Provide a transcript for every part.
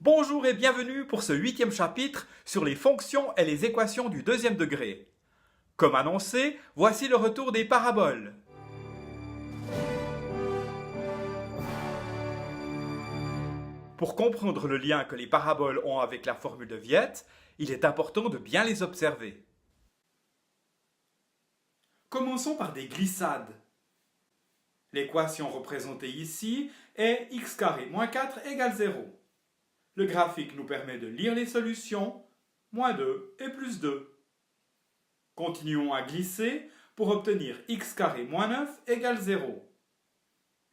Bonjour et bienvenue pour ce 8e chapitre sur les fonctions et les équations du deuxième degré. Comme annoncé, voici le retour des paraboles. Pour comprendre le lien que les paraboles ont avec la formule de Viette, il est important de bien les observer. Commençons par des glissades. L'équation représentée ici est x carré moins 4 égale 0. Le graphique nous permet de lire les solutions, moins 2 et plus 2. Continuons à glisser pour obtenir x carré moins 9 égale 0.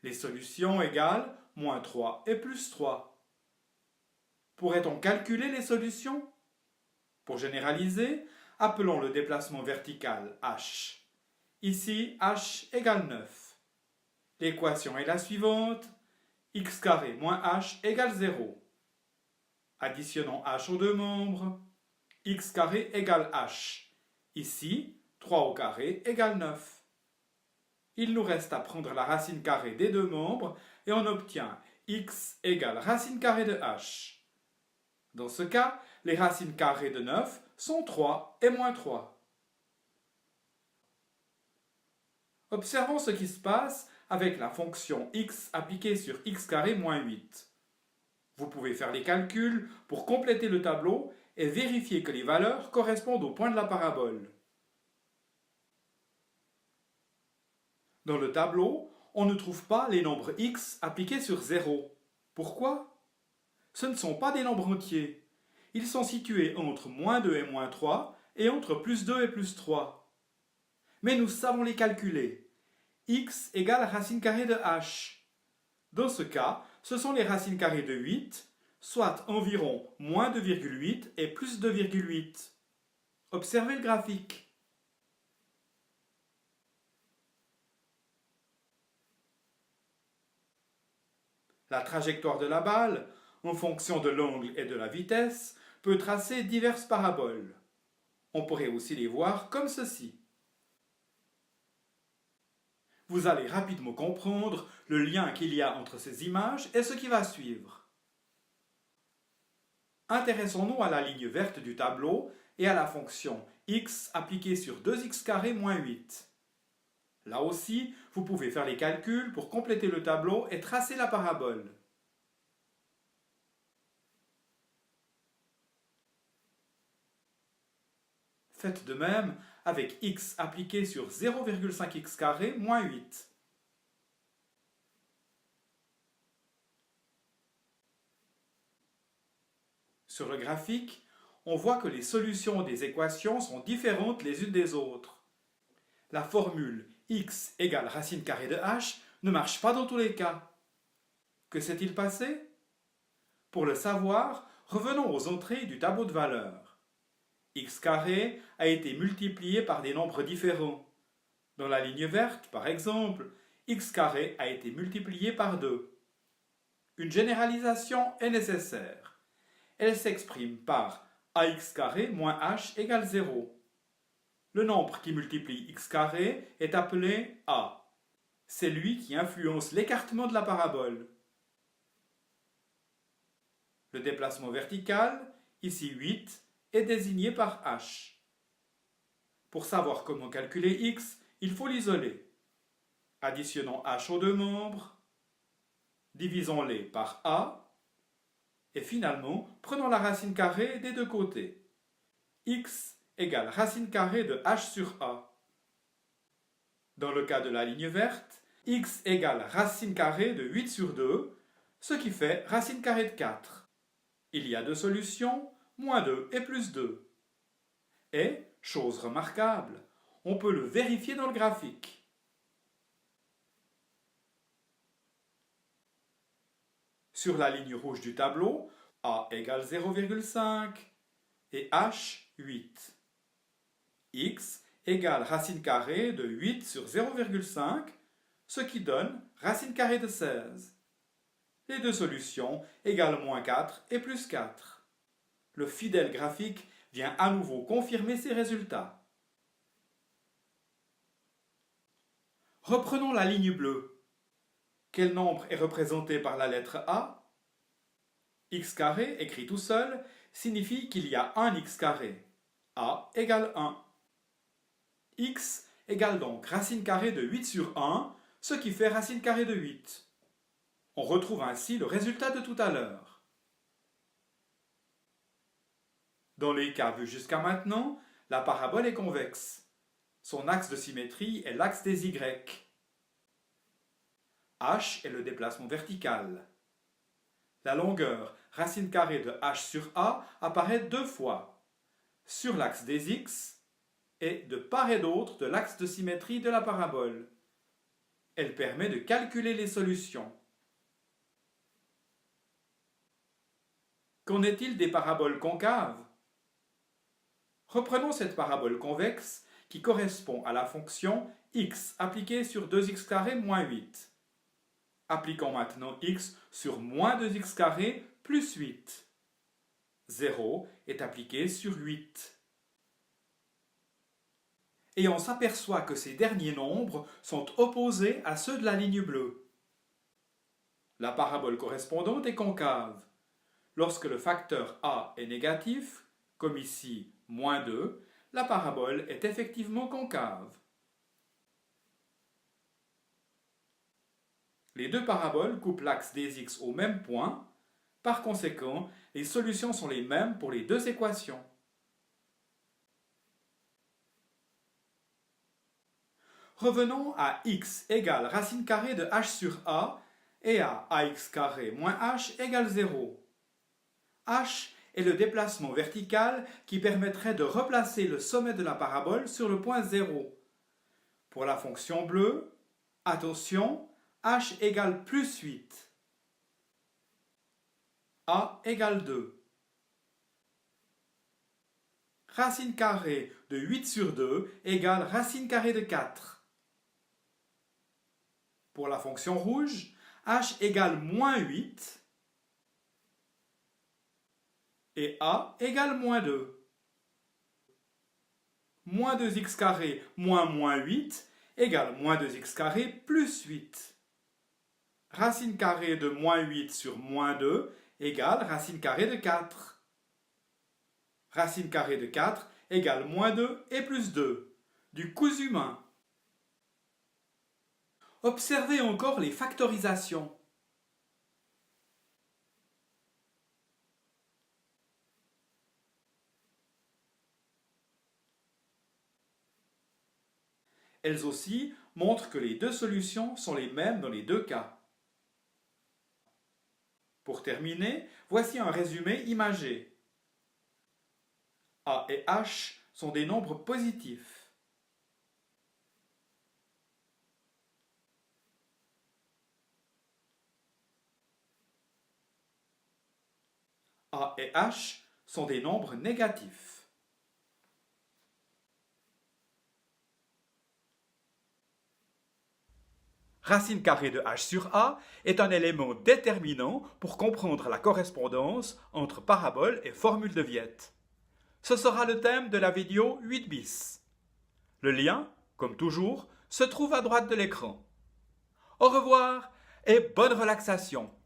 Les solutions égale moins 3 et plus 3. Pourrait-on calculer les solutions? Pour généraliser, appelons le déplacement vertical h. Ici, h égale 9. L'équation est la suivante. X carré moins h égale 0. Additionnons h aux deux membres. X carré égale h. Ici, 3 au carré égale 9. Il nous reste à prendre la racine carrée des deux membres et on obtient x égale racine carrée de h. Dans ce cas, les racines carrées de 9 sont 3 et moins 3. Observons ce qui se passe avec la fonction x appliquée sur x carré moins 8. Vous pouvez faire les calculs pour compléter le tableau et vérifier que les valeurs correspondent au point de la parabole. Dans le tableau, on ne trouve pas les nombres x appliqués sur 0. Pourquoi? Ce ne sont pas des nombres entiers. Ils sont situés entre moins 2 et moins 3 et entre plus 2 et plus 3. Mais nous savons les calculer. X égale racine carrée de h. Dans ce cas, ce sont les racines carrées de 8, soit environ moins 2,8 et plus 2,8. Observez le graphique. La trajectoire de la balle, en fonction de l'angle et de la vitesse, peut tracer diverses paraboles. On pourrait aussi les voir comme ceci. Vous allez rapidement comprendre le lien qu'il y a entre ces images et ce qui va suivre. Intéressons-nous à la ligne verte du tableau et à la fonction x appliquée sur 2x carré moins 8. Là aussi, vous pouvez faire les calculs pour compléter le tableau et tracer la parabole. Faites de même avec x appliqué sur 0,5x carré moins 8. Sur le graphique, on voit que les solutions des équations sont différentes les unes des autres. La formule x égale racine carrée de h ne marche pas dans tous les cas. Que s'est-il passé? Pour le savoir, revenons aux entrées du tableau de valeurs. X carré a été multiplié par des nombres différents. Dans la ligne verte, par exemple, x carré a été multiplié par 2. Une généralisation est nécessaire. Elle s'exprime par ax carré moins h égale 0. Le nombre qui multiplie x carré est appelé a. C'est lui qui influence l'écartement de la parabole. Le déplacement vertical, ici 8, est désigné par h. Pour savoir comment calculer x, il faut l'isoler. Additionnons h aux deux membres, divisons-les par a, et finalement, prenons la racine carrée des deux côtés. X égale racine carrée de h sur a. Dans le cas de la ligne verte, x égale racine carrée de 8 sur 2, ce qui fait racine carrée de 4. Il y a deux solutions, moins 2 et plus 2. Et, chose remarquable, on peut le vérifier dans le graphique. Sur la ligne rouge du tableau, a égale 0,5 et h 8. X égale racine carrée de 8 sur 0,5, ce qui donne racine carrée de 16. Les deux solutions égale moins 4 et plus 4. Le fidèle graphique vient à nouveau confirmer ces résultats. Reprenons la ligne bleue. Quel nombre est représenté par la lettre A? x carré, écrit tout seul, signifie qu'il y a un x carré. A égale 1. X égale donc racine carrée de 8 sur 1, ce qui fait racine carrée de 8. On retrouve ainsi le résultat de tout à l'heure. Dans les cas vus jusqu'à maintenant, la parabole est convexe. Son axe de symétrie est l'axe des Y. H est le déplacement vertical. La longueur racine carrée de h sur a apparaît deux fois, sur l'axe des x et de part et d'autre de l'axe de symétrie de la parabole. Elle permet de calculer les solutions. Qu'en est-il des paraboles concaves? Reprenons cette parabole convexe qui correspond à la fonction x appliquée sur 2x² moins 8. Appliquons maintenant x sur moins 2x² plus 8. 0 est appliqué sur 8. Et on s'aperçoit que ces derniers nombres sont opposés à ceux de la ligne bleue. La parabole correspondante est concave. Lorsque le facteur a est négatif, comme ici moins 2, la parabole est effectivement concave. Les deux paraboles coupent l'axe des x au même point. Par conséquent, les solutions sont les mêmes pour les deux équations. Revenons à x égale racine carrée de h sur a et à ax carré moins h égale 0. H est le déplacement vertical qui permettrait de replacer le sommet de la parabole sur le point 0. Pour la fonction bleue, attention, h égale plus 8. A égale 2. Racine carrée de 8 sur 2 égale racine carrée de 4. Pour la fonction rouge, h égale moins 8 et a égale moins 2. Moins 2x carré moins 8 égale moins 2x carré plus 8. Racine carrée de moins 8 sur moins 2 égale racine carrée de 4. Racine carrée de 4 égale moins 2 et plus 2, du cousu humain. Observez encore les factorisations. Elles aussi montrent que les deux solutions sont les mêmes dans les deux cas. Pour terminer, voici un résumé imagé. A et h sont des nombres positifs. A et h sont des nombres négatifs. Racine carrée de h sur a est un élément déterminant pour comprendre la correspondance entre parabole et formule de Viette. Ce sera le thème de la vidéo 8 bis. Le lien, comme toujours, se trouve à droite de l'écran. Au revoir et bonne relaxation!